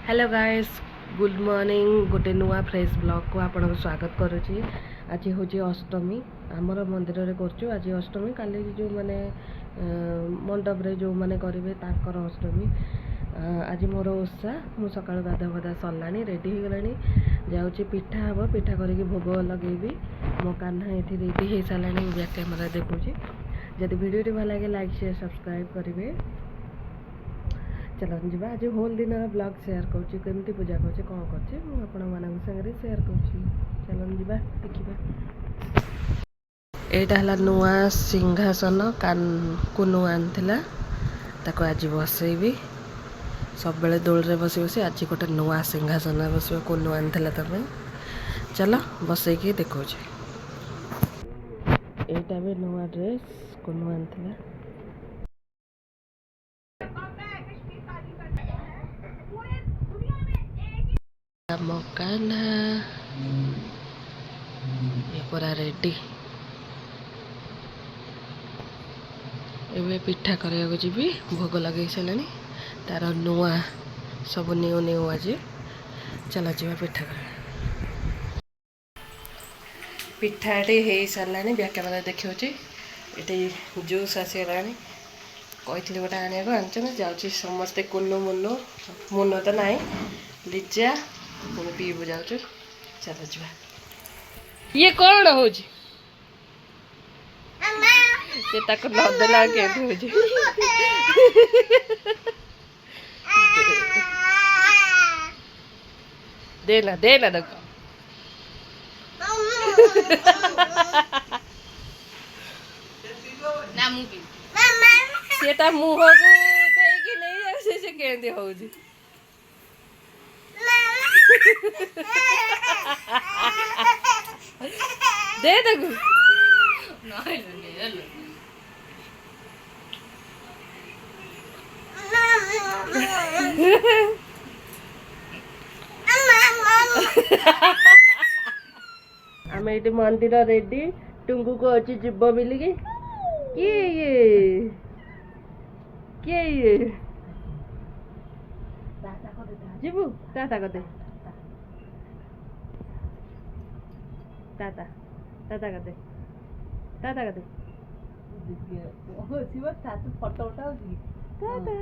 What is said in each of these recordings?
Hello guys good morning गोटे नुआ fresh blog को आपन स्वागत करुच्ची। आज हूँ अष्टमी आमर मंदिर में कर आज अष्टमी काली जो मैंने मंडप रे जो मैंने करेंगे ताकर अष्टमी आज मोर ओषा मु सका गाधा फधा सरला रेडी हो गला जाऊँगी पिठा हम पिठा करके भोग लगेबी मो कान्हा ये रेडी हो सारा बैक कैमेरा देखुची। जदि वीडियो भल लगे लाइक शेयर सब्सक्राइब करेंगे। चलो जी आज होल दिन ब्लॉग शेयर करुँची केमती पूजा कर कौन कर सागर शेयर करुँची। चलो जी देखा यहाँ नुआ सिंहासन कुनु आनी ताको आज बसैबी सब बेले दोल बसी बसी आज गोटे नुआ सिंहासन बस कुनु आनी तमें चलो बसैकी देखा यहाँ भी नुआ ड्रेस कुनु आनी मकाना ये पूरा रेडी एवं पिठा करने जी भोग लगे सारे तार नुआ सब न्यू न्यू आज चल जा पिठा कर पिठाटी हो सारा ब्याक कैमेरा देखा ये जूस आसगला कही गोटे आने आनी जाऊँगी समस्ते कुनु मुनु मुनु तो ना लिजा पुणी पीबू जाऊँ चल जा ये कौन हो नदेला के देना देना देख से मुह को देकी नहीं से केंदी हो दे देखो आम ये मंदिर रेडी टुंगू को अच्छी जीव बोलिकी किए ये जीवु टाटा कर दे टाटा टाटा कर दे टाटा कर दे फोटो उठाओ टाटा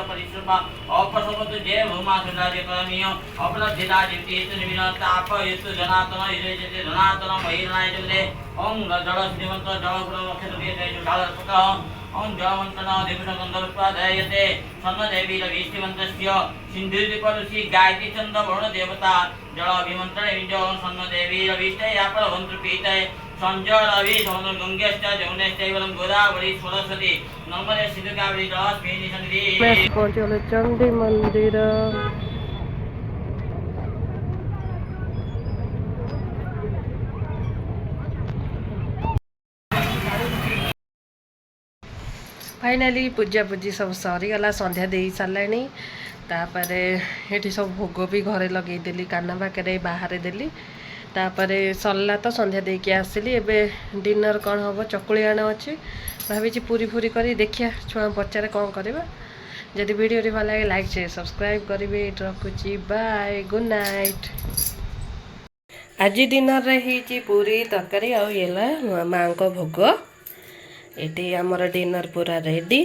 परिश्रम अपसपत जय भूमा सुंदर्य करणीय अपलब्धिता जितेत निविनताप यस्तु जनातन इरेजते जनातन महिलाय जले ओम जल श्रीमंत जल गुण नक्षत्र जय जुलालपक ओम जलमंत्र देवता गंधर्वपादयते सन्न देवी रविष्टिमंतस्य सिंधुदीपरुषि गायत्री चंद्र वरुण देवता जल अभिमंत्रण विजय सन्न देवी रविष्टय यापर मंत्र पीतय संजय रवि समुद्र गंगेश्च जमुनेश्चैवलं गोदावरी सरस्वती नर्मदे सिंधु कावेरी जलस्मिन् सन्निधि पहुंचे चंडी मंदिर फाइनाली पूजा पूजी सब सरीगला संध्या दे सारे तापर ये सब भोग भी घरे लगेदेली काना पाखे बाहर देली तापर सरला तो संध्या देकी आसली एवं डिनर कौन हम चकुली आण अच्छी भावी पूरी पूरी कर देखिया छुआ पचारे कौन करवा। जदि वीडियो भल लगे लाइक शेयर सब्सक्राइब करेंगे। रखुची बाय गुड नाइट। आज डिनर ही पूरी तरकारी आला माँ को भोग ये आमर डिनर पूरा रेडी।